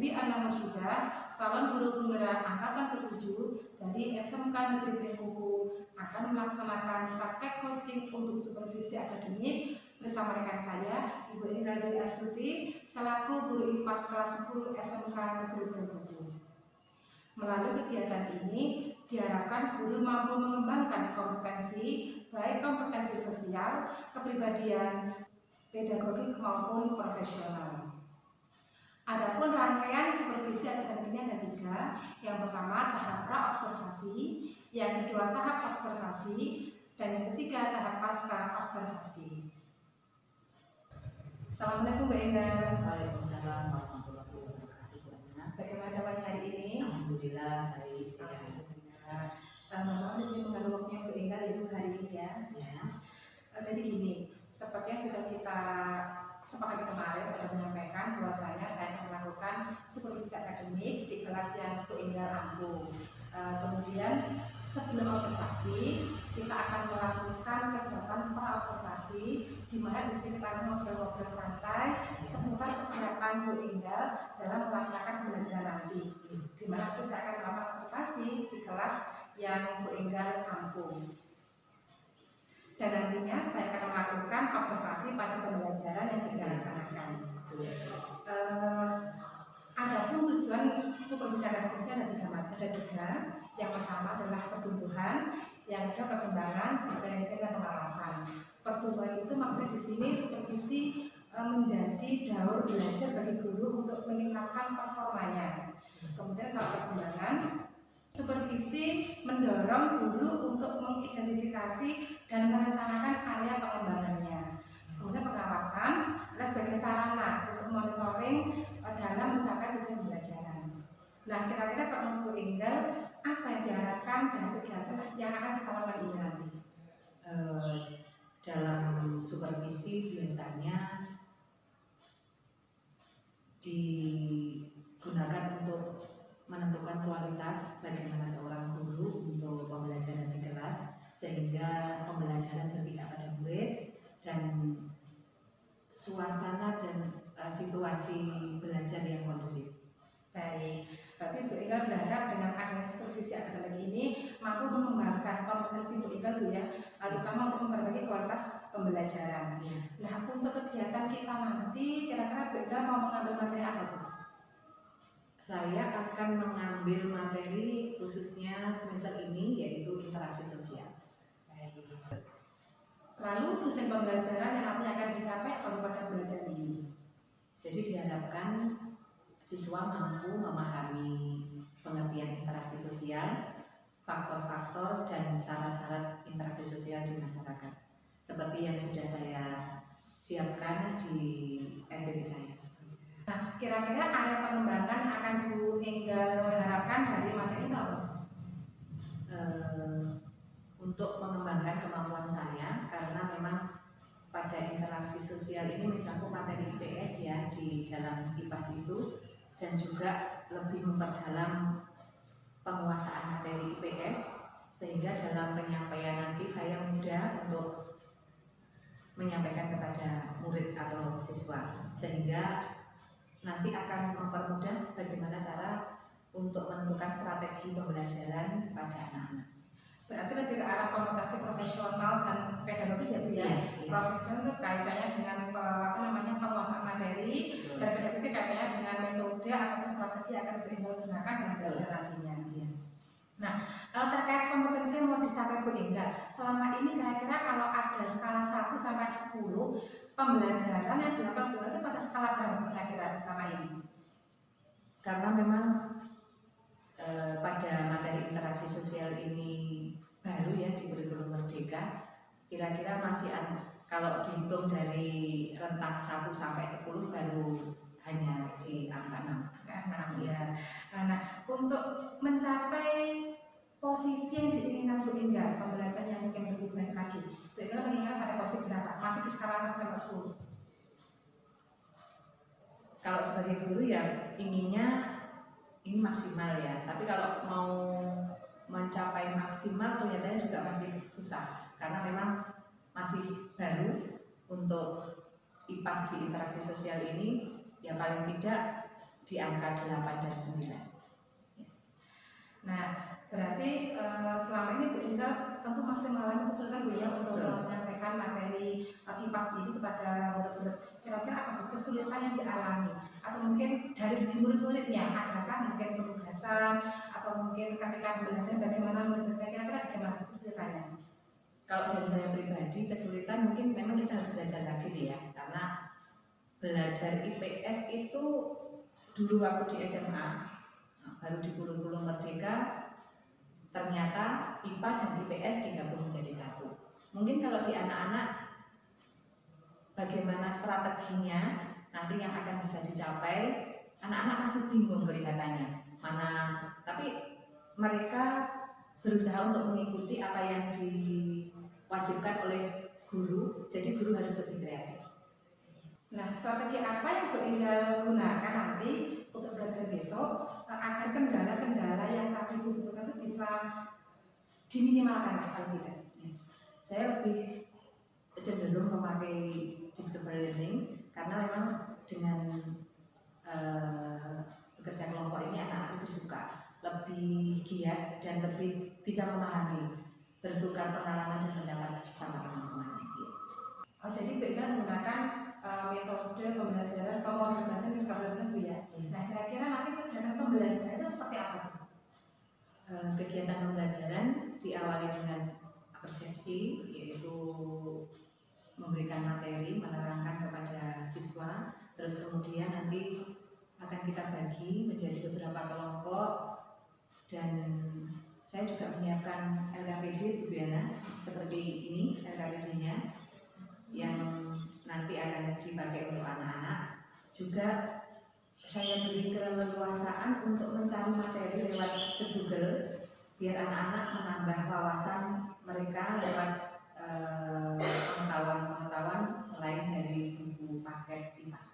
Devi Anna Murshidah, calon guru penggerak angkatan ke-7 dari SMK Negeri Bengkulu akan melaksanakan praktek coaching untuk supervisi akademik bersama rekan saya, Ibu Indah Dwi Astuti, selaku guru IPAS kelas 10 SMK Negeri Bengkulu. Melalui kegiatan ini, diharapkan guru mampu mengembangkan kompetensi, baik kompetensi sosial, kepribadian, pedagogik maupun profesional. Adapun rangkaian supervisi akademiknya ada 3. Yang pertama tahap pra-observasi, yang kedua tahap observasi, dan yang ketiga tahap pasca observasi. Assalamualaikum Bu Indah. Waalaikumsalam warahmatullahi wabarakatuh. Bagaimana teman hari ini? Alhamdulillah baik sekali. Mohon ini mengganggu waktunya Bu Indah Ibu hari ini ya. Jadi gini, seperti yang sudah kita sepakati kemarin, sudah menyampaikan bahwasanya saya akan melakukan supervisi akademik di kelas yang Bu Indah ampuh. Kemudian sebelum observasi kita akan melakukan kegiatan pra-observasi, di mana di sini kita akan ngobrol-ngobrol santai seputar kesiapan Bu Indah dalam melaksanakan pembelajaran nanti. Di mana saya akan melakukan observasi di kelas yang Bu Indah ampuh. Dan nantinya saya akan melakukan observasi pada pembelajaran yang kita laksanakan. Adapun tujuan supervisi akademik ada 3. Yang pertama adalah pertumbuhan, yang kedua perkembangan, dan yang ketiga pengawasan. Pertumbuhan itu maksudnya di sini supervisi menjadi daur belajar bagi guru untuk meningkatkan performanya. Kemudian kalau perkembangan, supervisi mendorong guru untuk mengidentifikasi dan merencanakan area pengembangannya. Kemudian pengawasan adalah sebagai sarana untuk monitoring dalam mencapai tujuan pembelajaran. Nah, kira-kira kalau Bu Indah, apa yang diharapkan dari kegiatan yang akan kita lakukan ini nanti? Dalam supervisi biasanya digunakan untuk menentukan kualitas bagaimana seorang guru untuk pembelajaran di kelas, sehingga pembelajaran berpihak pada murid dan suasana dan situasi belajar yang kondusif. Baik, berarti Bu Indah berharap dengan adanya supervisi akademik ini mampu mengembangkan kompetensi Bu Indah ya, terutama untuk memperbaiki kualitas pembelajaran. Nah, untuk kegiatan kita nanti, kira-kira Bu Indah mau mengambil materi apa Bu? Saya akan mengambil materi khususnya semester ini, yaitu interaksi sosial. Lalu tujuan pembelajaran yang nanti akan dicapai pada belajar ini. Jadi diharapkan siswa mampu memahami pengertian interaksi sosial, faktor-faktor dan syarat-syarat interaksi sosial di masyarakat, seperti yang sudah saya siapkan di MPP saya. Nah, kira-kira area pengembangan akan Bu Indah harapkan dari materi itu apa? Untuk mengembangkan kemampuan saya, karena memang pada interaksi sosial ini mencakup materi IPS ya di dalam IPAS itu, dan juga lebih memperdalam penguasaan materi IPS, sehingga dalam penyampaian nanti saya mudah untuk menyampaikan kepada murid atau siswa, sehingga nanti akan mempermudah bagaimana cara untuk menentukan strategi pembelajaran pada anak-anak. Berarti lebih ke arah kompetensi profesional dan pedagogik ya Bu ya. Profesional itu kaitannya dengan penguasaan materi, dan pedagogik kaitannya dengan metode atau strategi yang akan digunakan dalam belajar nantinya. Nah, terkait kompetensi yang mau dicapai Bu Indah, selama ini kira-kira kalau ada skala 1 sampai 10, pembelajaran yang dilakukan Bu Indah itu pada skala berapa kira-kira selama ini? Karena memang pada materi interaksi sosial ini baru ya di kurikulum Merdeka, kira-kira masih kalau dihitung dari rentang 1 sampai 10 baru hanya di angka 6 ya. Nah, untuk mencapai posisi yang diinginkan Bu Indah, pembelajaran yang mungkin lebih baik lagi, Bu Indah mengingat pada posisi berapa? Masih di skala 1 sampai 10? Kalau sebagai guru ya inginnya ini maksimal ya, tapi kalau mau mencapai maksimal kelihatannya juga masih susah, karena memang masih baru untuk IPAS di interaksi sosial ini. Ya paling tidak di angka 8 dan 9. Nah, berarti selama ini Bu Indah tentu masih mengalami kesulitan Bu ya untuk menyampaikan materi IPAS ini kepada murid-murid. Kira-kira apa kesulitan yang dialami? Atau mungkin dari segi murid-muridnya, adakah mungkin penugasan atau mungkin ketika belajar bagaimana murid-muridnya, kira-kira bagaimana kesulitannya? Kalau dari saya pribadi, kesulitan mungkin memang kita harus belajar lagi nih ya, karena belajar IPS itu dulu waktu di SMA, baru di kurikulum Merdeka, ternyata IPA dan IPS digabung menjadi satu. Mungkin kalau di anak-anak, bagaimana strateginya nanti yang akan bisa dicapai, anak-anak masih bingung kelihatannya. Tapi mereka berusaha untuk mengikuti apa yang diwajibkan oleh guru, jadi guru harus lebih kreatif. Nah, strategi apa yang Bu Indah gunakan nanti untuk belajar besok agar kendala-kendala yang tadi Bu sebutkan itu bisa diminimalkan lah kalau tidak? Saya lebih cenderung memakai discovery learning karena memang dengan bekerja kelompok ini anak-anak lebih suka, lebih giat dan lebih bisa memahami, bertukar pengalaman dan pendapat bersama teman-teman. Oh, jadi Bu Indah menggunakan metode pembelajaran atau model belajar discovery learning Bu ya. Nah, kira-kira nanti kegiatan pembelajaran itu seperti apa? Kegiatan pembelajaran diawali dengan persepsi, yaitu memberikan materi, menerangkan kepada siswa, terus kemudian nanti akan kita bagi menjadi beberapa kelompok, dan saya juga menyiapkan LKPD Bu Diana, seperti ini LKPD-nya yang nanti akan dipakai untuk anak-anak. Juga saya beri keleluasaan untuk mencari materi lewat Google biar anak-anak menambah wawasan mereka lewat pengetahuan-pengetahuan selain dari buku paket IPAS.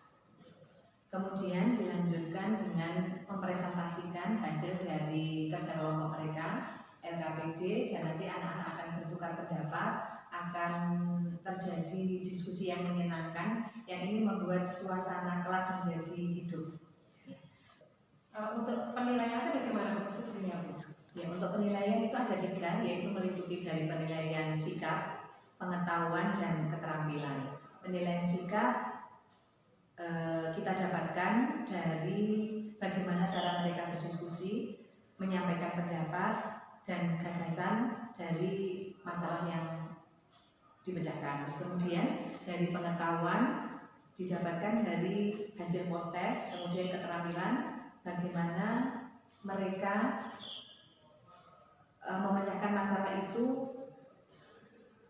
Kemudian dilanjutkan dengan mempresentasikan hasil dari kerja kelompok mereka, LKPD, dan nanti anak-anak akan bertukar pendapat, akan terjadi diskusi yang menyenangkan, yang ini membuat suasana kelas menjadi hidup. Untuk penilaian itu bagaimana sistemnya Bu? Ya, untuk penilaian itu ada 3, yaitu meliputi dari penilaian sikap, pengetahuan, dan keterampilan. Penilaian sikap kita dapatkan dari bagaimana cara mereka berdiskusi, menyampaikan pendapat dan gagasan dari masalah yang dipecahkan. Terus kemudian dari pengetahuan didapatkan dari hasil post-test, kemudian keterampilan bagaimana mereka memecahkan masalah itu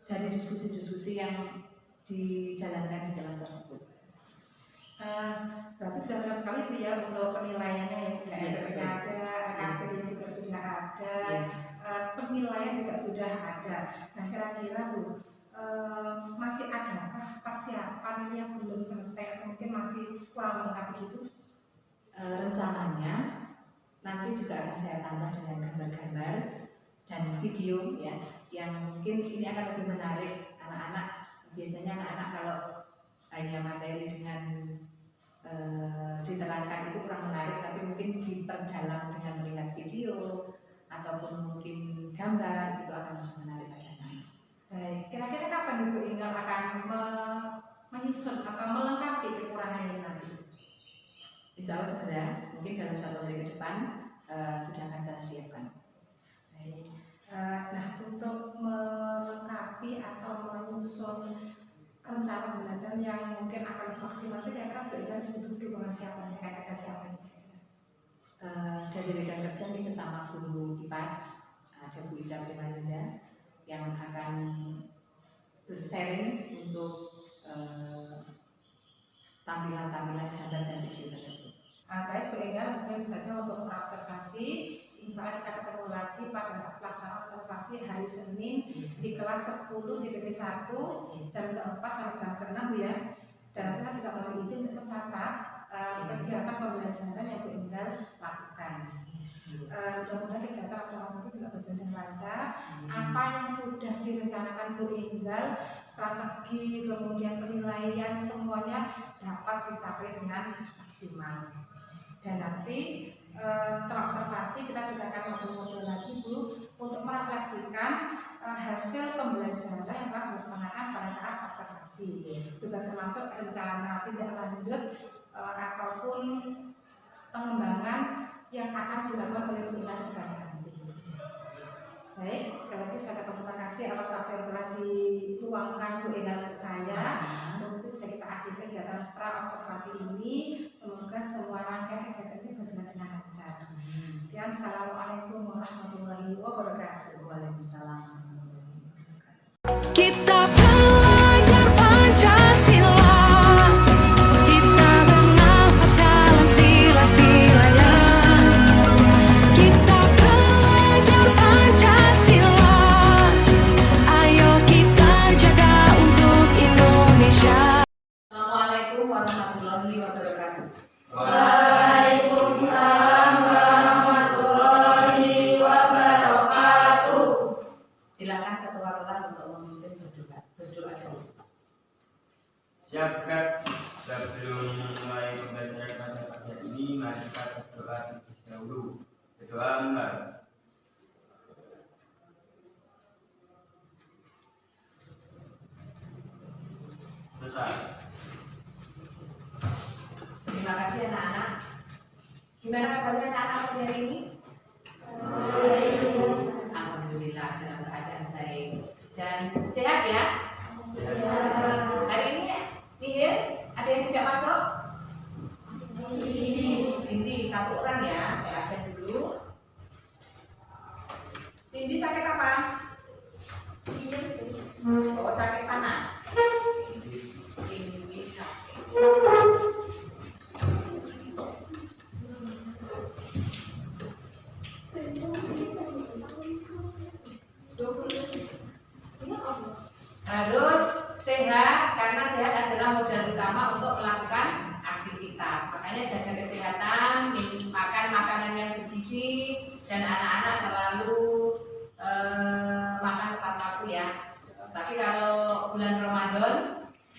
dari diskusi-diskusi yang dijalankan di kelas tersebut. Berarti sudah benar sekali Bu ya untuk penilaiannya yang LKPD ada, LKPD juga sudah ada, penilaian juga sudah ada. Nah, kira-kira Bu, masih adakah persiapan yang belum selesai atau mungkin masih kurang lengkap begitu? Rencananya nanti juga akan saya tambah dengan gambar-gambar dan video ya, yang mungkin ini akan lebih menarik anak-anak. Biasanya anak-anak kalau hanya materi dengan diterangkan itu kurang menarik, tapi mungkin diperdalam dengan melihat video ataupun mungkin gambar, itu akan lebih menarik bagi anak-anak. Baik, kira-kira kapan Bu Ingal akan menyusun atau melengkapi kekurangan ini nanti? Insya Allah segera, mungkin dalam 1 hari ke depan sudah akan saya siapkan. Baik. Nah, untuk melengkapi atau menyusun rencana belajar yang mungkin akan maksimal, kira-kira Bu Ingal butuh dukungan siapa? Kira-kira siapa? Dari rekan kerja ini sesama guru IPAS, ada Bu Ida Primalinda yang akan bersharing untuk tampilan-tampilan gambar dan video tersebut. Baik Bu Ingal, mungkin saja untuk observasi. Insya Allah kita ketemu lagi pada pelaksanaan observasi hari Senin di kelas 10 di PP 1 jam ke-4 sampai jam ke-6 Bu ya. Dan kita juga mohon izin untuk mencatat kegiatan pembelajaran yang Bu Ingal lakukan. Mudah-mudahan kegiatan observasi juga berjalan dengan lancar. Apa yang sudah direncanakan Bu Ingal, strategi, kemudian penilaian, semuanya dapat dicapai dengan maksimal. Dan nanti setelah observasi kita juga akan modul-modul lagi Bu untuk merefleksikan hasil pembelajaran yang telah dilaksanakan pada saat observasi, juga termasuk rencana tindak lanjut ataupun pengembangan yang akan dilakukan oleh pimpinan pada nanti. Baik, sekali lagi saya terima kasih atas waktu yang telah diluangkan Bu Enda untuk saya. Untuk bisa kita akhiri kegiatan pra-observasi ini. Semoga semua rangkaian kegiatan ini berjalan dengan lancar. Sekian, Assalamualaikum warahmatullahi wabarakatuh. Waalaikumsalam. Kita belajar Pancasila, kita bernafas dalam sila-silanya. Kita belajar Pancasila, ayo kita jaga untuk Indonesia. Assalamualaikum warahmatullahi wabarakatuh. Waalaikumsalam warahmatullahi wabarakatuh. Silakan ketua kelas untuk memimpin berdoa dulu. Siap, Kak. Sebelum mulai pembelajaran pada pagi ini, mari kita berdoa terlebih dahulu. Berdoa mulai. Selesai. Terima kasih anak-anak. Gimana kabarnya anak-anak pada hari ini? Alhamdulillah dalam keadaan baik dan sehat ya. Hari ini Nihir, ada yang tidak masuk? Cindy, satu orang ya, saya ajak dulu. Cindy sakit apa? Oh, sakit panas. Cindy sakit. Harus sehat karena sehat adalah modal utama untuk melakukan aktivitas. Makanya jaga kesehatan, makan makanan yang bergizi, dan anak-anak selalu makan tepat waktu ya. Tapi kalau bulan Ramadan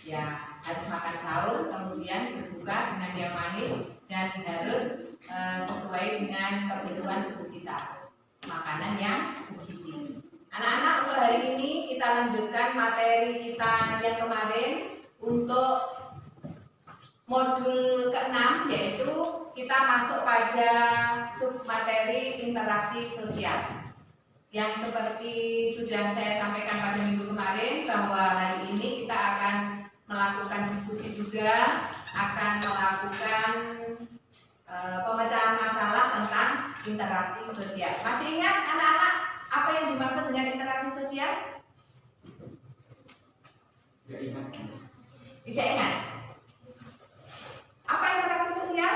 ya harus makan sahur, kemudian berbuka dengan yang manis dan harus sesuai dengan kebutuhan tubuh kita. Makanan yang bergizi. Anak-anak, untuk hari ini kita lanjutkan materi kita yang kemarin untuk modul ke-6, yaitu kita masuk pada submateri interaksi sosial. Yang seperti sudah saya sampaikan pada minggu kemarin, bahwa hari ini kita akan melakukan diskusi juga, akan melakukan pemecahan masalah tentang interaksi sosial. Masih ingat anak-anak apa yang dimaksud dengan interaksi sosial? Tidak ingat. Apa interaksi sosial?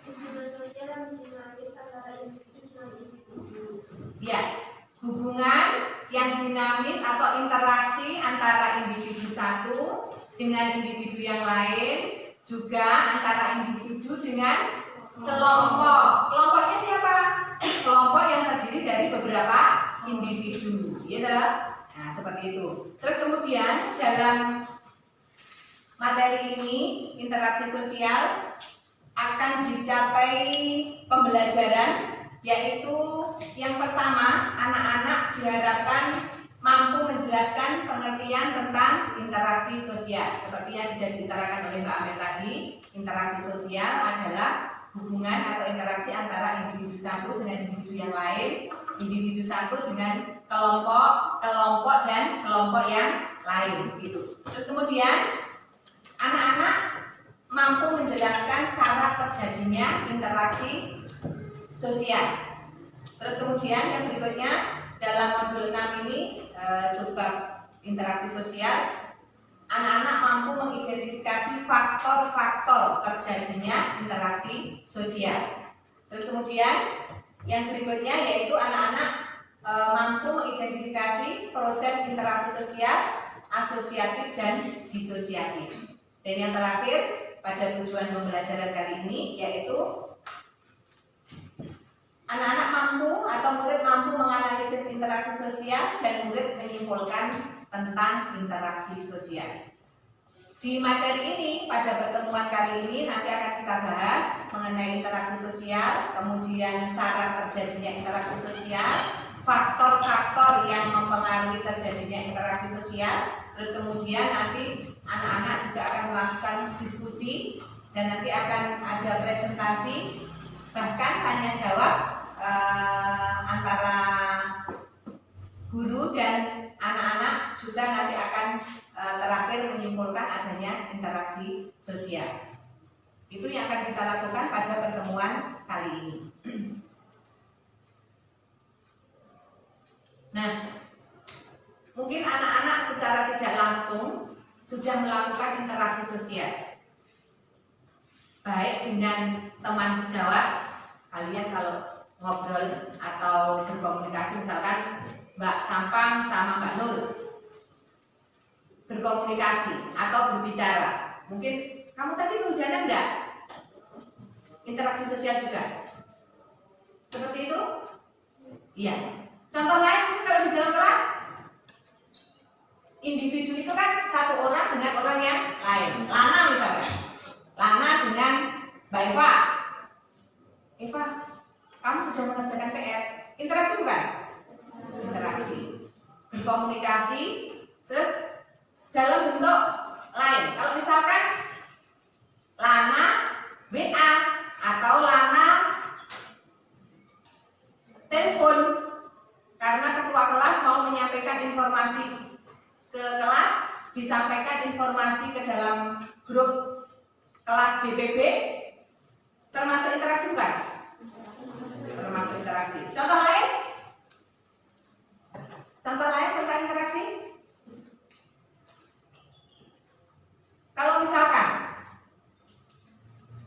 Hubungan sosial yang dinamis antara individu dan individu. Ya, hubungan yang dinamis atau interaksi antara individu satu dengan individu yang lain, juga antara individu dengan kelompok. Kelompoknya siapa? Kelompok yang terdiri dari beberapa individu, ya. Nah, seperti itu. Terus kemudian dalam materi ini, interaksi sosial, akan dicapai pembelajaran, yaitu yang pertama, anak-anak diharapkan mampu menjelaskan pengertian tentang interaksi sosial. Seperti yang sudah diutarakan oleh Mbak Amel tadi, interaksi sosial adalah hubungan atau interaksi antara individu satu dengan individu yang lain, individu satu dengan kelompok dan kelompok yang lain, gitu. Terus kemudian anak-anak mampu menjelaskan syarat terjadinya interaksi sosial. Terus kemudian yang berikutnya dalam modul 6 ini subbab interaksi sosial, anak-anak mampu mengidentifikasi faktor-faktor terjadinya interaksi sosial. Terus kemudian yang berikutnya yaitu anak-anak mampu mengidentifikasi proses interaksi sosial, asosiatif dan disosiatif. Dan yang terakhir pada tujuan pembelajaran kali ini yaitu anak-anak mampu atau murid mampu menganalisis interaksi sosial dan murid menyimpulkan tentang interaksi sosial. Di materi ini, pada pertemuan kali ini nanti akan kita bahas mengenai interaksi sosial, kemudian syarat terjadinya interaksi sosial, faktor-faktor yang mempengaruhi terjadinya interaksi sosial, terus kemudian nanti anak-anak juga akan melakukan diskusi dan nanti akan ada presentasi, bahkan tanya jawab antara guru dan anak-anak juga nanti akan terakhir menyimpulkan adanya interaksi sosial. Itu yang akan kita lakukan pada pertemuan kali ini. Nah, mungkin anak-anak secara tidak langsung sudah melakukan interaksi sosial, baik dengan teman sejawat. Kalian kalau ngobrol atau berkomunikasi, misalkan Mbak Sampang sama Mbak Nur berkomunikasi atau berbicara, mungkin kamu tadi kehujanan enggak? Interaksi sosial juga seperti itu? Iya. Contoh lain mungkin kalau di dalam kelas, individu itu kan satu orang dengan orang yang lain. Lana misalnya, Lana dengan Mbak Eva. Eva, kamu sudah mengerjakan PR. Interaksi bukan? Interaksi. Berkomunikasi, terus dalam bentuk lain. Kalau misalkan Lana WA atau Lana telepon karena ketua kelas mau menyampaikan informasi ke kelas, disampaikan informasi ke dalam grup kelas DPB, termasuk interaksi bukan? Termasuk interaksi. Contoh lain? Contoh lain tentang interaksi? Kalau misalkan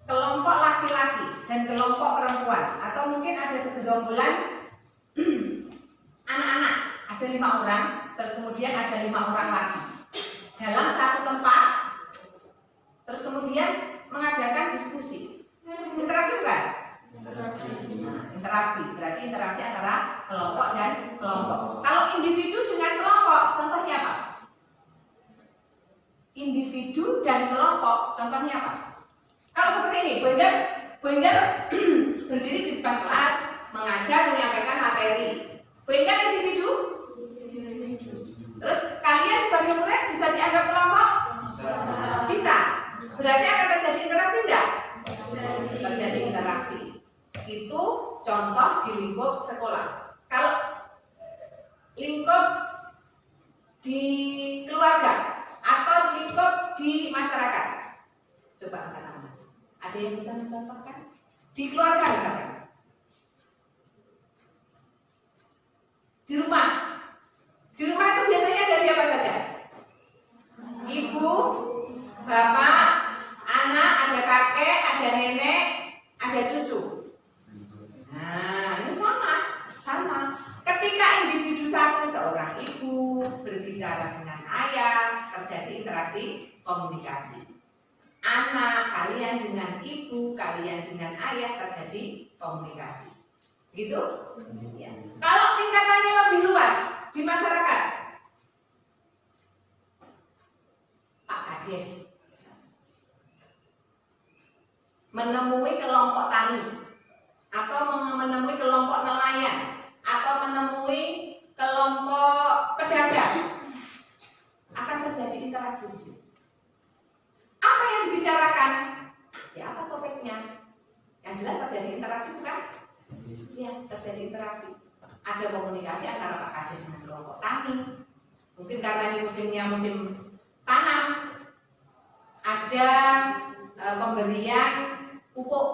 kelompok laki-laki dan kelompok perempuan, atau mungkin ada segerombolan anak-anak, ada 5 orang, terus kemudian ada 5 orang lagi dalam satu tempat, terus kemudian mengadakan diskusi. Interaksi bukan? Interaksi, berarti interaksi antara kelompok dan kelompok. Kalau individu dengan kelompok, contohnya apa? Individu dan kelompok, contohnya apa? Kalau seperti ini, Boenger berdiri di depan kelas, mengajar, menyampaikan materi. Boenger individu? Terus kalian sebagai murid bisa dianggap kelompok? Bisa. Berarti akan terjadi interaksi enggak? Terjadi interaksi. Itu contoh di lingkup sekolah. Kalau lingkup di keluarga atau lingkup di masyarakat, coba angkat. Ada yang bisa mencontohkan? Di keluarga misalkan, di rumah itu biasanya ada siapa saja? Ibu, bapak, anak, ada kakek, ada nenek, ada cucu. Nah, ini sama. Ketika individu satu, seorang ibu berbicara dengan ayah, terjadi interaksi komunikasi. Anak, kalian dengan ibu, kalian dengan ayah, terjadi komunikasi. Gitu? Ya. Kalau tingkatannya lebih luas di masyarakat, Pak Kades menemui kelompok tani, atau menemui kelompok nelayan, atau menemui kelompok pedagang, akan terjadi interaksi di sini. Apa yang dibicarakan? Ya, apa topiknya? Yang jelas terjadi interaksi bukan? Ya, terjadi interaksi. Ada komunikasi antara Pak Kades dengan kelompok tani. Mungkin karena ini musimnya musim tanam, ada pemberian pupuk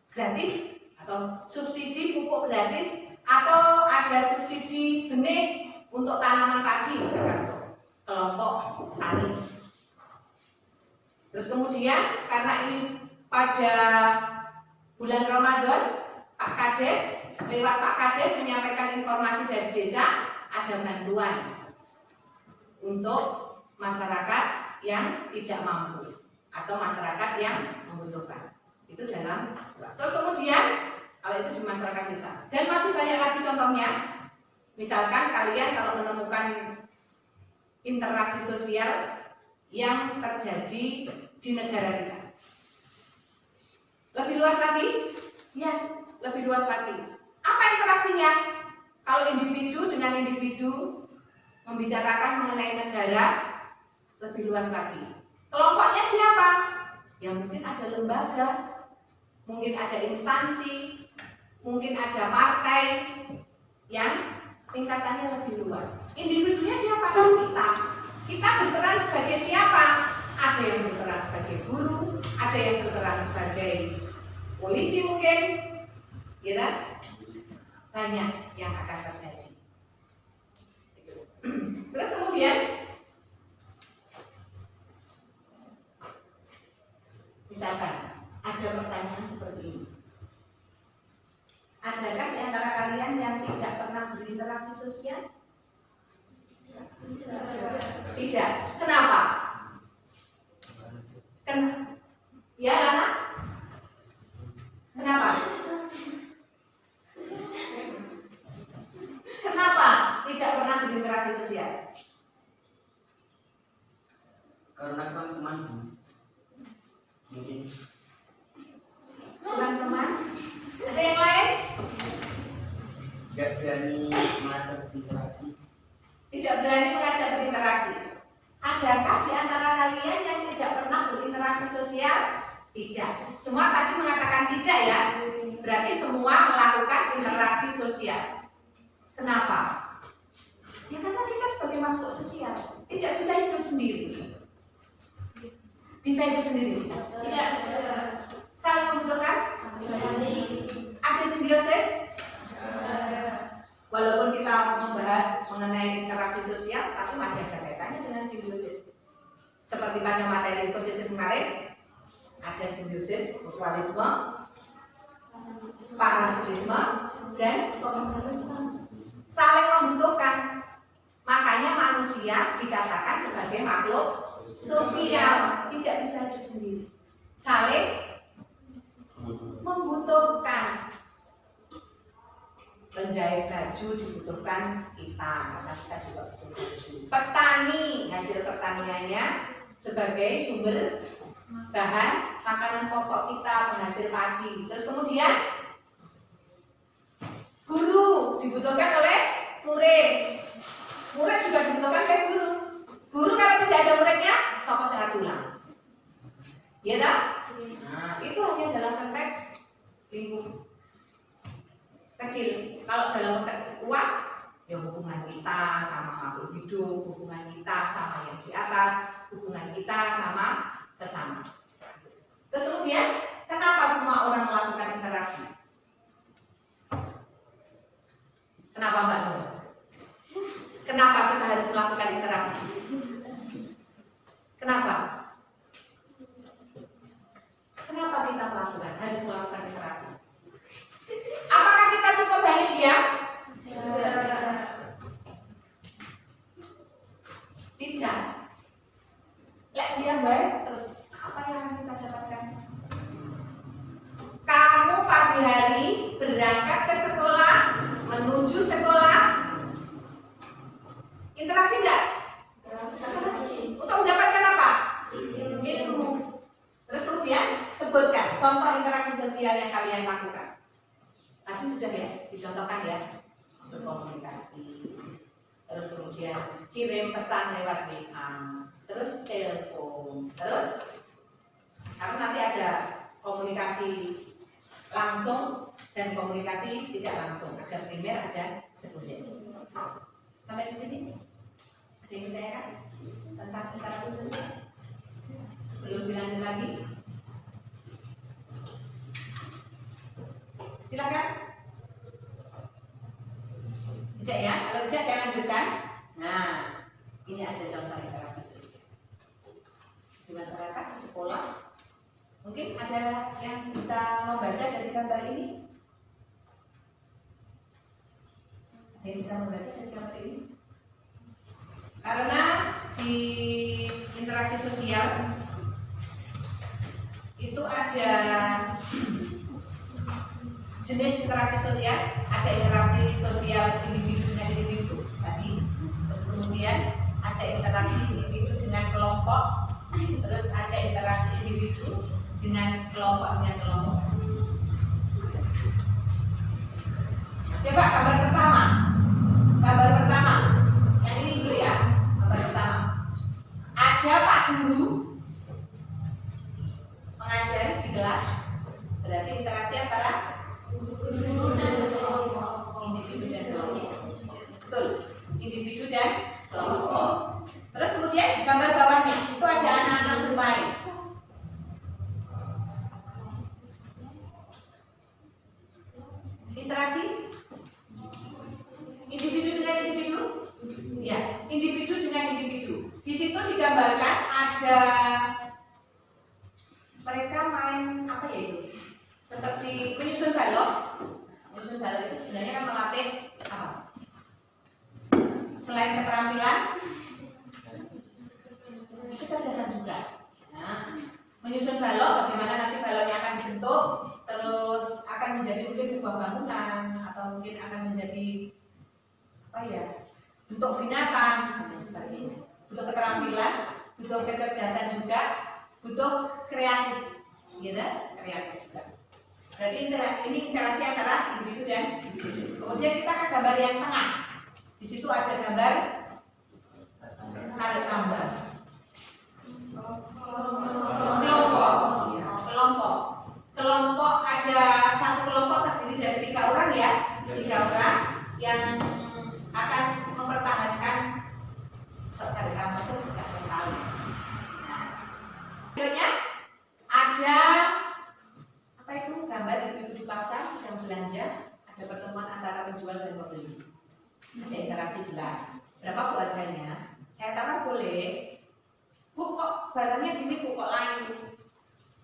gratis atau subsidi pupuk gratis, atau ada subsidi benih untuk tanaman padi misalkan untuk kelompok tani. Terus kemudian karena ini pada bulan Ramadan, Pak Kades, lewat Pak Kades menyampaikan informasi dari desa, ada bantuan untuk masyarakat yang tidak mampu atau masyarakat yang membutuhkan. Itu dalam. Terus kemudian kalau itu di masyarakat desa, dan masih banyak lagi contohnya. Misalkan kalian kalau menemukan interaksi sosial yang terjadi di negara kita. Lebih luas lagi? Ya, lebih luas lagi. Apa interaksinya? Kalau individu dengan individu membicarakan mengenai negara, lebih luas lagi. Kelompoknya siapa? Ya mungkin ada lembaga, mungkin ada instansi, mungkin ada partai yang tingkatannya lebih luas. Individunya siapa? Kita. Kita berperan sebagai siapa? Ada yang berperan sebagai guru, ada yang berperan sebagai polisi mungkin, ya kan? Banyak yang akan terjadi. Terus kemudian, misalkan ada pertanyaan seperti ini. Adakah di antara kalian yang tidak pernah berinteraksi sosial? Tidak. Kenapa? Ya, Lana? Kenapa? Kenapa tidak pernah berinteraksi sosial? Karena teman-teman mungkin Kurang teman? Ada yang lain? nggak berani mengajak interaksi. Tidak berani mengajak berinteraksi. Adakah di antara kalian yang tidak pernah berinteraksi sosial? Tidak. Semua tadi mengatakan tidak ya. Berarti semua melakukan interaksi sosial. Kenapa? Ya karena kita sebagai makhluk sosial tidak bisa hidup sendiri. Bisa hidup sendiri? Tidak. Saling membutuhkan? Ada simbiosis? Walaupun kita membahas mengenai interaksi sosial, tapi masih ada kaitannya dengan simbiosis. Seperti pada materi ekosistem kemarin, ada simbiosis, mutualisme, parasitisme, dan saling membutuhkan. Makanya manusia dikatakan sebagai makhluk sosial, tidak bisa hidup sendiri. Saling membutuhkan. Menjahit baju dibutuhkan kita, karena kita juga butuh baju. Petani, hasil pertaniannya sebagai sumber bahan makanan pokok kita, penghasil padi. Terus kemudian guru dibutuhkan oleh murid. Murid juga dibutuhkan oleh guru. Guru kalau tidak ada muridnya, siapa sehat tulang? Ya tak? Nah, itu hanya dalam konteks lingkup kecil. Kalau dalam konteks luas, ya hubungan kita sama makhluk hidup, hubungan kita sama yang di atas, hubungan kita sama sesama. Terus kemudian, kenapa semua orang melakukan interaksi? Kenapa Mbak Nur? Kenapa kita harus melakukan interaksi? Kenapa? Kenapa kita harus melakukan interaksi? Apakah kita cukup hanya diam? Tidak. Lek diam baik, terus apa yang akan kita dapatkan? Kamu pagi hari berangkat ke sekolah, menuju sekolah, interaksi enggak? Untuk mendapatkan apa? Ilmu. Terus kemudian sebutkan contoh interaksi sosial yang kalian lakukan. Tadi sudah ya, dicontohkan ya, berkomunikasi, terus kemudian kirim pesan lewat WA, terus telepon, terus karena nanti ada komunikasi langsung dan komunikasi tidak langsung, ada primer, ada sekunder. Sampai di sini ada yang ditanyakan tentang interaksi sosial? Sebelum dilanjut lagi, silakan. Tidak ya? Kalau tidak saya lanjutkan. Nah, ini ada contoh interaksi sosial di masyarakat, di sekolah. Mungkin ada yang bisa membaca dari gambar ini? Ada yang bisa membaca dari gambar ini? Karena di interaksi sosial itu ada jenis interaksi sosial, ada interaksi sosial individu dengan individu tadi, terus kemudian ada ada interaksi individu dengan kelompok, terus ada interaksi individu dengan kelompok. Coba gambar pertama, yang ini dulu ya, gambar pertama. Ada Pak Guru mengajar di kelas, berarti interaksi antara individu dan kelompok. Betul, individu dan kelompok. Terus kemudian gambar bawahnya itu ada anak-anak bermain. Interaksi individu dengan individu, ya, individu dengan individu. Di situ digambarkan ada mereka main apa ya itu? Seperti menyusun balok. Menyusun balok itu sebenarnya kan melatih apa? Selain keterampilan, kecerdasan juga. Nah, menyusun balok, bagaimana nanti baloknya akan dibentuk, terus akan menjadi mungkin sebuah bangunan atau mungkin akan menjadi apa ya, bentuk binatang dan sebagainya. Butuh keterampilan, butuh kecerdasan juga, butuh kreatif, gitu, kreatif juga. Berarti ini interaksi antara individu dan individu. Kemudian kita ke gambar yang tengah. Di situ ada gambar tarik gambar. Kelompok ada satu kelompok terdiri dari 3 orang ya, 3 orang yang akan mempertahankan tarik gambar itu tidak berkali. Nah, ada apa itu gambar ibu-ibu di pasar sedang belanja, ada pertemuan antara penjual dan pembeli. Ada interaksi jelas. Berapa bu harganya? Saya tawar boleh. Bu kok barangnya gini bu, kok lain?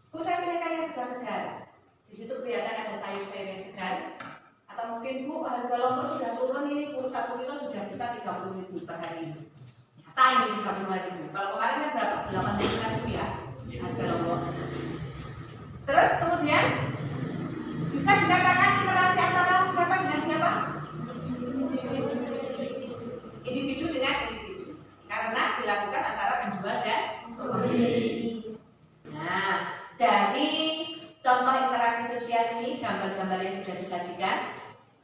Bu saya pilihkan yang segar-segar. Di situ kelihatan ada sayur-sayur yang segar. Atau mungkin bu harga lombok sudah turun ini bu, 1 kilo sudah bisa 30.000 per hari ini. Nyata ini 35.000. Kalau kemarin kan berapa? 80.000 ya harga lombok. Terus kemudian bisa dikatakan interaksi antara siapa dengan siapa? Individu dengan individu, karena dilakukan antara penjual dan pembeli. Nah, dari contoh interaksi sosial ini, gambar-gambar yang sudah disajikan,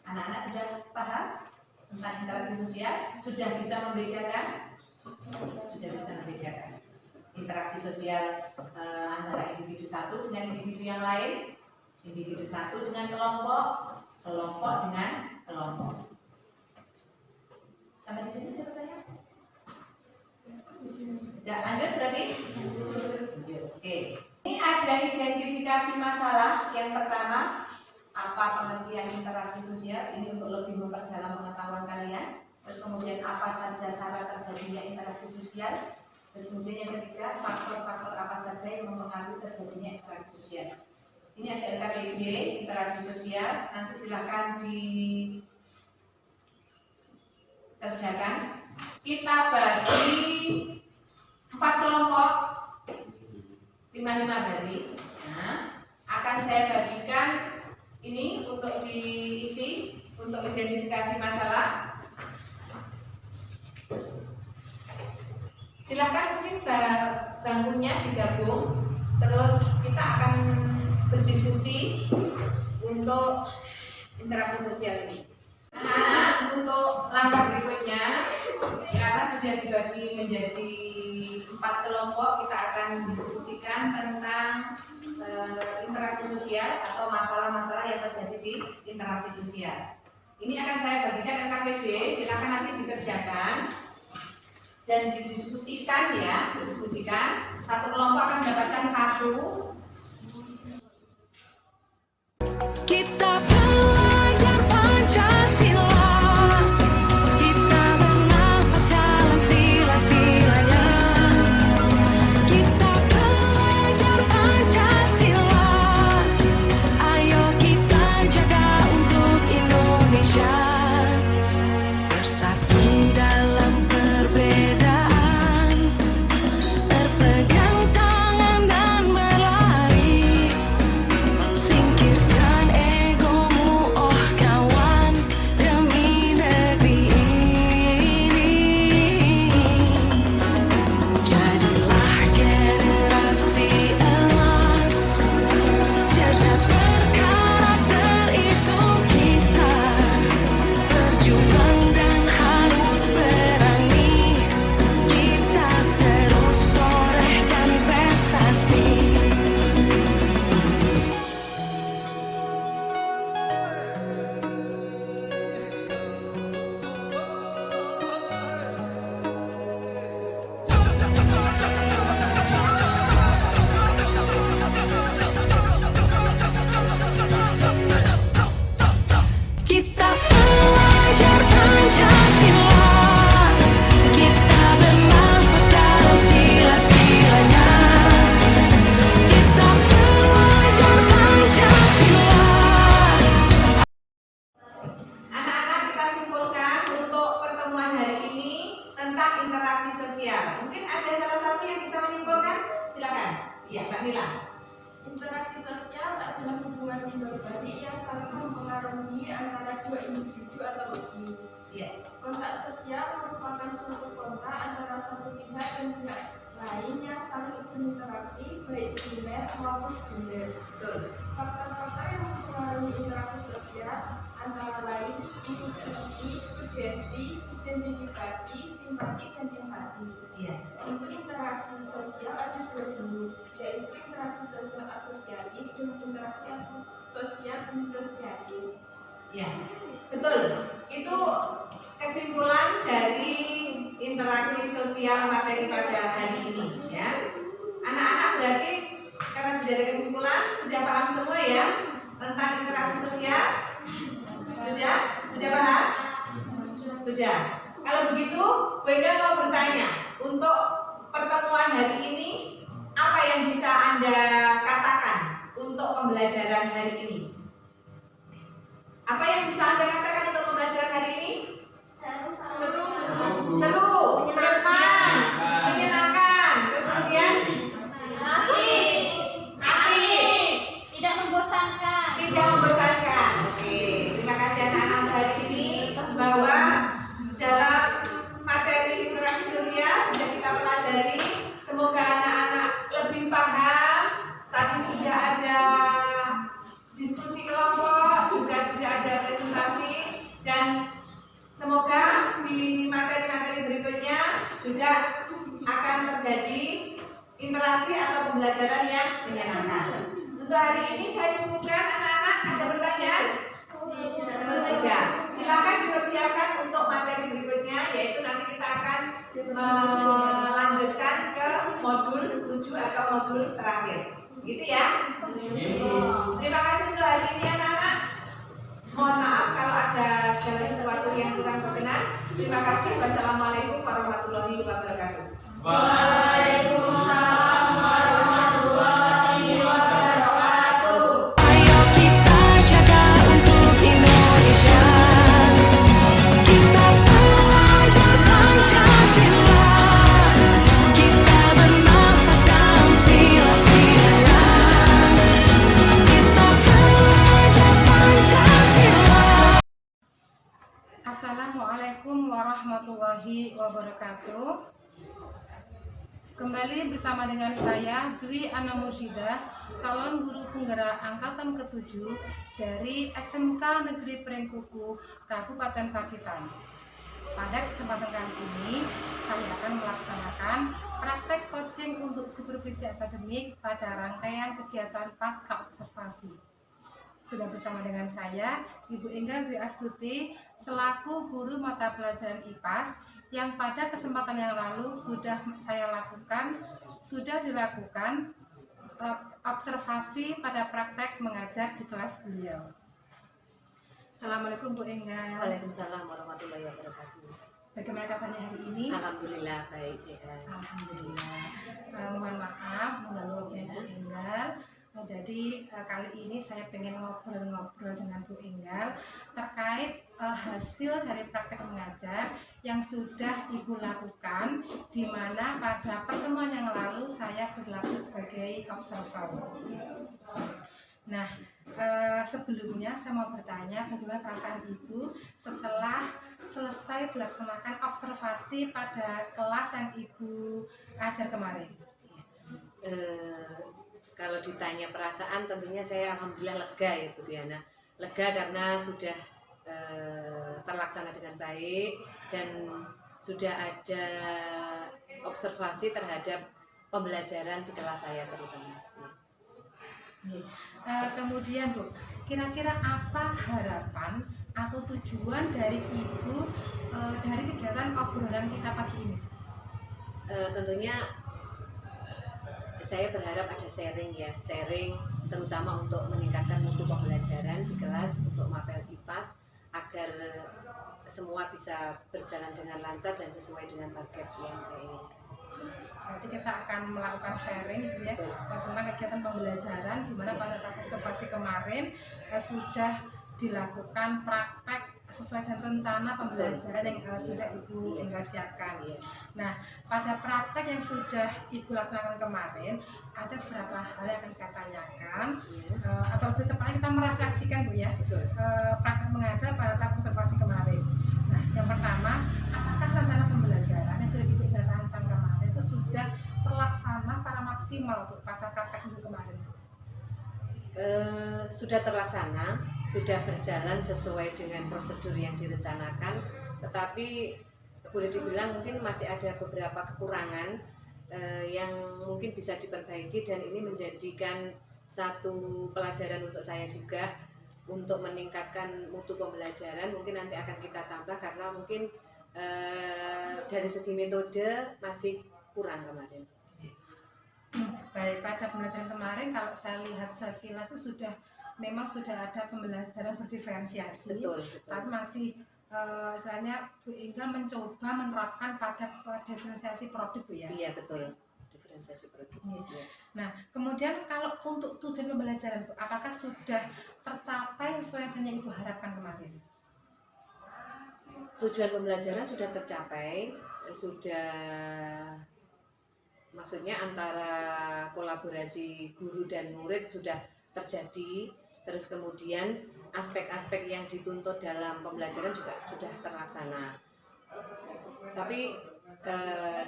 anak-anak sudah paham tentang interaksi sosial, sudah bisa membedakan, interaksi sosial antara individu satu dengan individu yang lain, individu satu dengan kelompok, kelompok dengan kelompok. Sampai di sini ada pertanyaan? Lanjut berarti? Oke. Ini ada identifikasi masalah. Yang pertama, apa pengertian interaksi sosial? Ini untuk lebih memperdalam pengetahuan kalian. Terus kemudian apa saja syarat terjadinya interaksi sosial? Terus kemudian yang ketiga, faktor-faktor apa saja yang mempengaruhi terjadinya interaksi sosial? Ini ada LKPD, interaksi sosial. Nanti silakan dikerjakan. Kita bagi 4 kelompok 5-5 dari. Nah, akan saya bagikan ini untuk diisi untuk identifikasi masalah. Silakan mungkin bangkunya digabung, terus kita akan berdiskusi untuk interaksi sosial ini. Nah, untuk langkah berikutnya, karena sudah dibagi menjadi 4 kelompok, kita akan diskusikan tentang interaksi sosial atau masalah-masalah yang terjadi di interaksi sosial. Ini akan saya bagikan LKPD, silakan nanti dikerjakan dan didiskusikan ya, didiskusikan. Satu kelompok akan mendapatkan 1. Kita belajar Pancasila, kita bernafas dalam sila-silanya. Kita belajar Pancasila, ayo kita jaga untuk Indonesia. Bersatu dalam perbedaan, terpegang tangan dan berlari sosial adalah hubungan timbal balik yang saling mempengaruhi antara dua individu atau lebih. Kontak sosial merupakan suatu kontak antara satu pihak dan pihak lain yang saling berinteraksi baik primer maupun sekunder. Faktor-faktor yang mempengaruhi interaksi sosial antara lain intimidasi, sugesti, identifikasi, simpati, dan empati. Untuk interaksi sosial ada dua jenis, yaitu interaksi sosial asosiatif dan interaksi sosial disosiatif. Betul. Itu kesimpulan dari interaksi sosial materi pada hari ini, ya. Anak-anak berarti karena sudah ada kesimpulan, sudah paham semua ya tentang interaksi sosial? Sudah paham? Sudah. Kalau begitu, Bu Enda mau bertanya, untuk pertemuan hari ini apa yang bisa Anda katakan untuk pembelajaran hari ini? Apa yang bisa Anda katakan untuk pembelajaran hari ini? Seru, terus menyenangkan, terus kemudian asik, Tidak membosankan. tidak membosankan. Oke, terima kasih anak-anak untuk hari ini, bahwa dalam materi interaksi sosial sudah kita pelajari. Semoga anak-anak lebih paham. Tadi sudah ada diskusi kelompok, juga sudah ada presentasi, dan semoga di materi-materi berikutnya juga akan terjadi interaksi atau pembelajaran yang menyenangkan. Untuk hari ini saya cukupkan. Anak-anak ada pertanyaan? Tidak. Silakan dipersiapkan untuk materi berikutnya, yaitu nanti kita akan melanjutkan ke modul 7 atau modul terakhir. Gitu ya. Terima kasih untuk hari ini anak-anak. Mohon maaf kalau ada segala sesuatu yang kurang berkenan. Terima kasih. Wassalamualaikum warahmatullahi wabarakatuh. Waalaikumsalam warahmatullahi wabarakatuh. Ayo kita jaga untuk Indonesia. Kita belajar Pancasila. Kita bernafas dalam sila-silanya. Kita belajar Pancasila. Assalamualaikum warahmatullahi wabarakatuh. Kembali bersama dengan saya Dwi Ana Mursyida, calon guru penggerak angkatan ke-7 dari SMK Negeri Prengkuku, Kabupaten Pacitan. Pada kesempatan kali ini, saya akan melaksanakan praktek coaching untuk supervisi akademik pada rangkaian kegiatan pasca observasi. Sudah bersama dengan saya, Ibu Enggal Dwi Astuti, selaku guru mata pelajaran IPAS, yang pada kesempatan yang lalu sudah dilakukan observasi pada praktek mengajar di kelas beliau. Assalamualaikum Bu Enggal. Waalaikumsalam warahmatullahi wabarakatuh. Bagaimana kabarnya hari ini? Alhamdulillah baik sehat. Alhamdulillah. Mohon maaf mengganggu waktunya Bu Enggal. Jadi kali ini saya pengen ngobrol-ngobrol dengan Bu Enggal terkait hasil dari praktek mengajar yang sudah Ibu lakukan, di mana pada pertemuan yang lalu saya berlaku sebagai observer. Nah, sebelumnya saya mau bertanya bagaimana perasaan Ibu setelah selesai dilaksanakan observasi pada kelas yang Ibu ajar kemarin. Kalau ditanya perasaan, tentunya saya alhamdulillah lega ya Bu Diana. Lega karena sudah terlaksana dengan baik dan sudah ada observasi terhadap pembelajaran di kelas saya terutama. Kemudian Bu, kira-kira apa harapan atau tujuan dari Ibu dari kegiatan obrolan kita pagi ini? Tentunya saya berharap ada sharing terutama untuk meningkatkan mutu pembelajaran di kelas untuk mapel IPAS agar semua bisa berjalan dengan lancar dan sesuai dengan target yang saya inginkan. Berarti kita akan melakukan sharing ya tentang kegiatan pembelajaran di mana pada tahap observasi kemarin sudah dilakukan praktek sesuai dengan rencana pembelajaran yang sudah Ibu Enggal siapkan. Nah, pada praktek yang sudah Ibu laksanakan kemarin, ada beberapa hal yang akan saya tanyakan, atau lebih tepatnya kita merefleksikan Bu ya, praktek mengajar pada tahap observasi kemarin. Nah, yang pertama, apakah rencana pembelajaran yang sudah Ibu Enggal rancang kemarin itu sudah terlaksana secara maksimal Bu pada praktek Ibu kemarin? Sudah terlaksana, sudah berjalan sesuai dengan prosedur yang direncanakan, tetapi boleh dibilang mungkin masih ada beberapa kekurangan yang mungkin bisa diperbaiki, dan ini menjadikan satu pelajaran untuk saya juga untuk meningkatkan mutu pembelajaran. Mungkin nanti akan kita tambah karena mungkin dari segi metode masih kurang kemarin. Baik, pada pembelajaran kemarin kalau saya lihat sekilas itu memang sudah ada pembelajaran berdiferensiasi, Betul. tapi masih istilahnya Bu Enggal mencoba menerapkan pada diferensiasi produk Bu ya. Iya betul, diferensiasi produk. Iya. Nah, kemudian kalau untuk tujuan pembelajaran Bu, apakah sudah tercapai sesuai dengan yang Ibu harapkan kemarin? Tujuan pembelajaran sudah tercapai, sudah, maksudnya antara kolaborasi guru dan murid sudah terjadi, terus kemudian aspek-aspek yang dituntut dalam pembelajaran juga sudah terlaksana. Tapi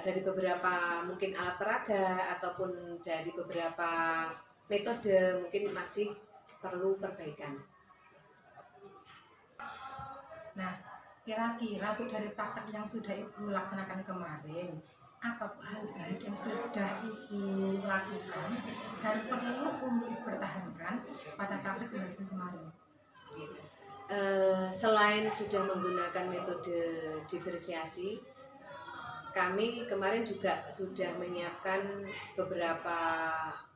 dari beberapa mungkin alat peraga ataupun dari beberapa metode mungkin masih perlu perbaikan. Nah, kira-kira Bu dari praktek yang sudah Ibu laksanakan kemarin, apa hal baik yang sudah Ibu lakukan dan perlu untuk dipertahankan pada praktek pembelajaran kemarin? Selain sudah menggunakan metode diferensiasi, kami kemarin juga sudah menyiapkan beberapa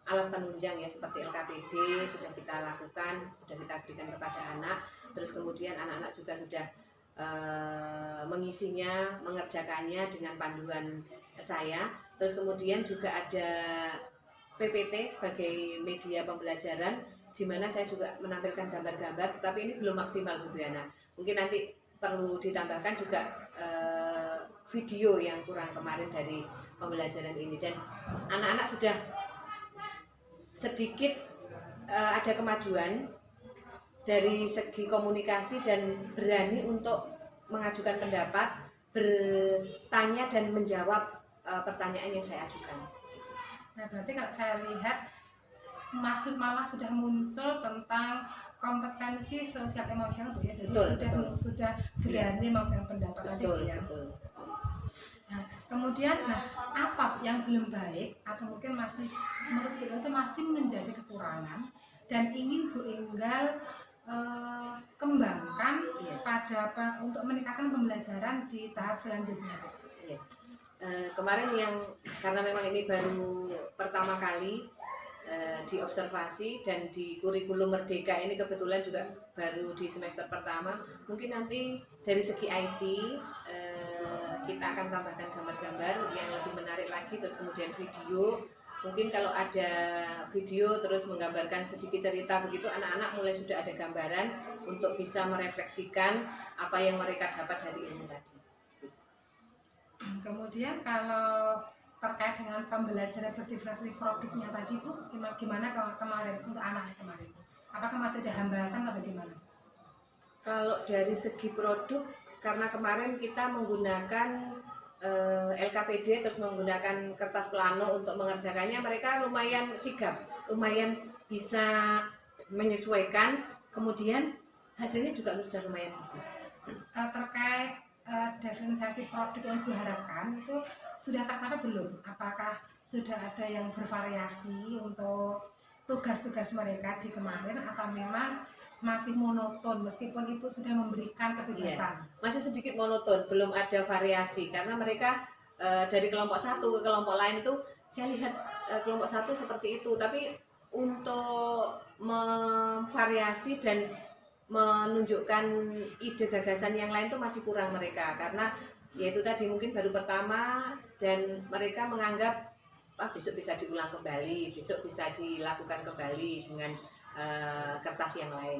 alat penunjang ya, seperti LKPD sudah kita lakukan, sudah kita berikan kepada anak. Terus kemudian anak-anak juga sudah mengisinya, mengerjakannya dengan panduan saya. Terus kemudian juga ada PPT sebagai media pembelajaran, di mana saya juga menampilkan gambar-gambar, tetapi ini belum maksimal Bu Diana. Mungkin nanti perlu ditambahkan juga video yang kurang kemarin dari pembelajaran ini, dan anak-anak sudah sedikit ada kemajuan dari segi komunikasi dan berani untuk mengajukan pendapat, bertanya dan menjawab pertanyaan yang saya ajukan. Nah, berarti kalau saya lihat malah sudah muncul tentang kompetensi sosial emosional Bu ya, jadi sudah berani mengajukan pendapat tadi Bu ya. Nah, kemudian apa yang belum baik atau mungkin masih menurut Bu itu masih menjadi kekurangan dan ingin Bu Enggal kembangkan untuk meningkatkan pembelajaran di tahap selanjutnya Bu? Kemarin yang karena memang ini baru pertama kali diobservasi dan di kurikulum Merdeka ini kebetulan juga baru di semester pertama, mungkin nanti dari segi IT kita akan tambahkan gambar-gambar yang lebih menarik lagi, terus kemudian video. Mungkin kalau ada video terus menggambarkan sedikit cerita begitu, anak-anak mulai sudah ada gambaran untuk bisa merefleksikan apa yang mereka dapat dari ilmu tadi. Kemudian kalau terkait dengan pembelajaran berdiferensiasi produknya tadi Bu, gimana kemarin untuk anak kemarin? Apakah masih ada hambatan atau bagaimana? Kalau dari segi produk, karena kemarin kita menggunakan LKPD terus menggunakan kertas plano untuk mengerjakannya, mereka lumayan sigap, lumayan bisa menyesuaikan, kemudian hasilnya juga sudah lumayan bagus. Terkait diferensiasi produk yang diharapkan itu sudah tercapai belum? Apakah sudah ada yang bervariasi untuk tugas-tugas mereka di kemarin atau memang masih monoton meskipun Ibu sudah memberikan kebebasan? Masih sedikit monoton, belum ada variasi karena mereka dari kelompok satu ke kelompok lain itu saya lihat kelompok satu seperti itu, tapi untuk memvariasi dan menunjukkan ide gagasan yang lain itu masih kurang mereka, karena yaitu tadi mungkin baru pertama dan mereka menganggap besok bisa diulang kembali, besok bisa dilakukan kembali dengan kertas yang lain.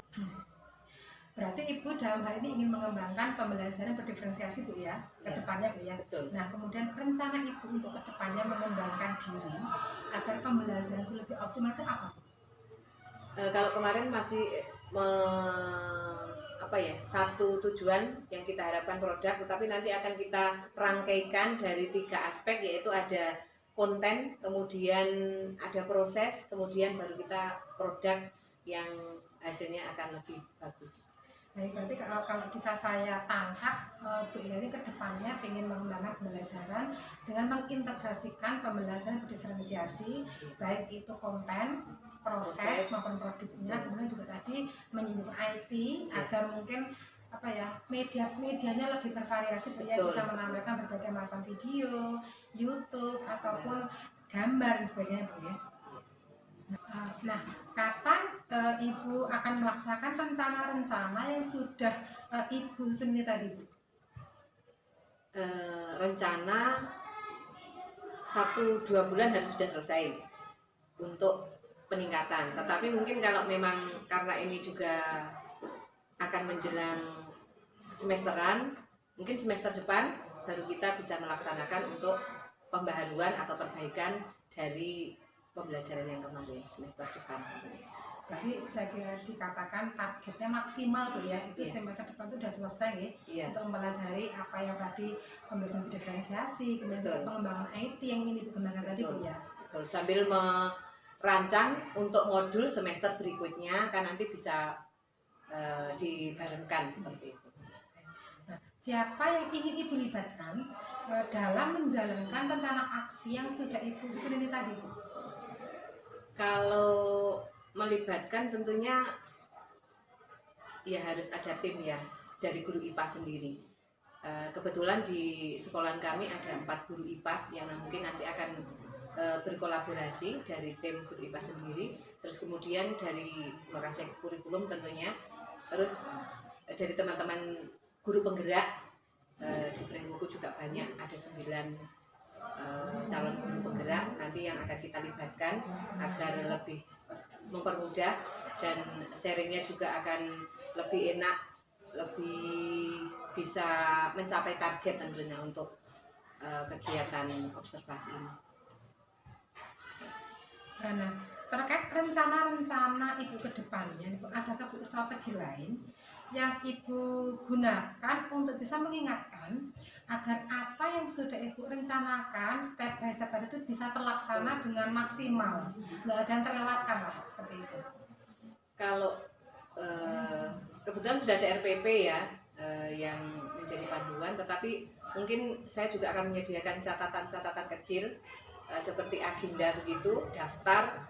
Berarti Ibu dalam hal ini ingin mengembangkan pembelajaran berdiferensiasi Bu ya, ke depannya Bu ya. Betul. Nah, kemudian rencana Ibu untuk ke depannya mengembangkan diri agar pembelajaran itu lebih optimal itu apa? Kalau kemarin masih satu tujuan yang kita harapkan produk, tetapi nanti akan kita rangkaikan dari 3 aspek, yaitu ada konten, kemudian ada proses, kemudian baru kita produk yang hasilnya akan lebih bagus. Baik, berarti kalau bisa saya tangkap, Bu Indah ini ke depannya ingin mengembangkan pembelajaran dengan mengintegrasikan pembelajaran berdiferensiasi, baik itu konten, proses maupun produknya, kemudian juga tadi menyinggung IT agar mungkin medianya lebih bervariasi Bu ya, bisa menampilkan berbagai macam video, YouTube ataupun gambar dan sebagainya Bu ya. Nah, kapan Ibu akan melaksanakan rencana-rencana yang sudah Ibu sendiri tadi Bu? Rencana 1-2 bulan harus sudah selesai untuk peningkatan. Tetapi mungkin kalau memang karena ini juga akan menjelang semesteran, mungkin semester depan baru kita bisa melaksanakan untuk pembaharuan atau perbaikan dari pembelajaran yang kemarin semester depan. Berarti bisa dikatakan targetnya maksimal Bu ya, itu semester depan itu sudah selesai ya, untuk mempelajari apa yang tadi pembelajaran diferensiasi, kemudian pengembangan IT yang ingin dikembangkan tadi Bu ya. Betul, sambil merancang untuk modul semester berikutnya kan nanti bisa dibarengkan seperti itu. Nah, siapa yang ingin Ibu libatkan dalam menjalankan rencana aksi yang sudah Ibu susun ini tadi Bu? Kalau melibatkan tentunya ya harus ada tim ya dari guru IPA sendiri. Kebetulan di sekolah kami ada 4 guru IPA yang mungkin nanti akan berkolaborasi dari tim guru IPA sendiri. Terus kemudian dari lokasi kurikulum tentunya. Terus dari teman-teman guru penggerak di Prenggoku juga banyak, ada 9 calon guru penggerak nanti yang akan kita libatkan agar lebih mempermudah dan sharingnya juga akan lebih enak, lebih bisa mencapai target tentunya untuk kegiatan observasi ini. Nah, terkait rencana-rencana Ibu ke depannya, adakah Bu strategi lain yang Ibu gunakan untuk bisa mengingatkan agar apa yang sudah Ibu rencanakan step by step itu bisa terlaksana dengan maksimal, nggak ada yang terlewatkan lah seperti itu? Kalau kebetulan sudah ada RPP ya yang menjadi panduan, tetapi mungkin saya juga akan menyediakan catatan-catatan kecil seperti agenda begitu, daftar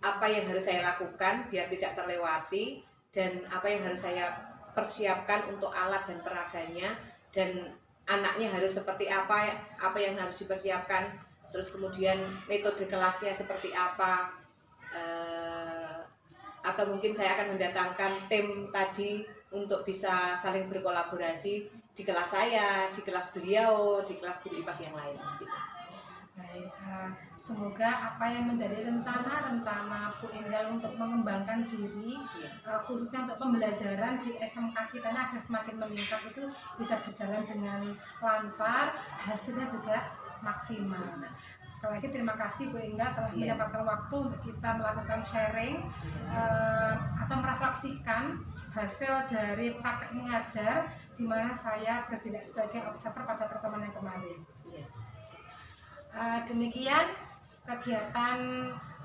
apa yang harus saya lakukan biar tidak terlewati, dan apa yang harus saya persiapkan untuk alat dan peraganya, dan anaknya harus seperti apa yang harus dipersiapkan, terus kemudian metode kelasnya seperti apa, atau mungkin saya akan mendatangkan tim tadi untuk bisa saling berkolaborasi di kelas saya, di kelas beliau, di kelas guru IPA yang lain. Baik, semoga apa yang menjadi rencana Bu Enggal untuk mengembangkan diri, khususnya untuk pembelajaran di SMK kita ini agar semakin meningkat itu bisa berjalan dengan lancar, hasilnya juga maksimal. Sekali lagi terima kasih Bu Enggal telah menyempatkan waktu untuk kita melakukan sharing atau merefleksikan hasil dari praktek mengajar di mana saya bertindak sebagai observer pada pertemuan yang kemarin. Demikian kegiatan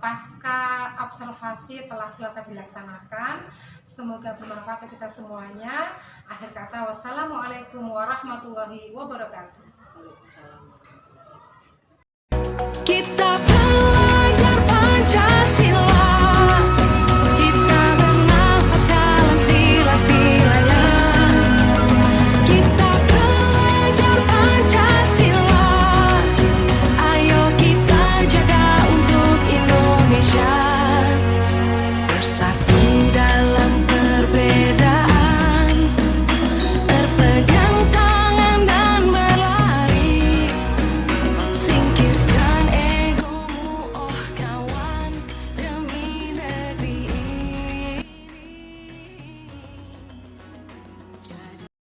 pasca observasi telah selesai dilaksanakan. Semoga bermanfaat untuk kita semuanya. Akhir kata, wassalamualaikum warahmatullahi wabarakatuh. Kita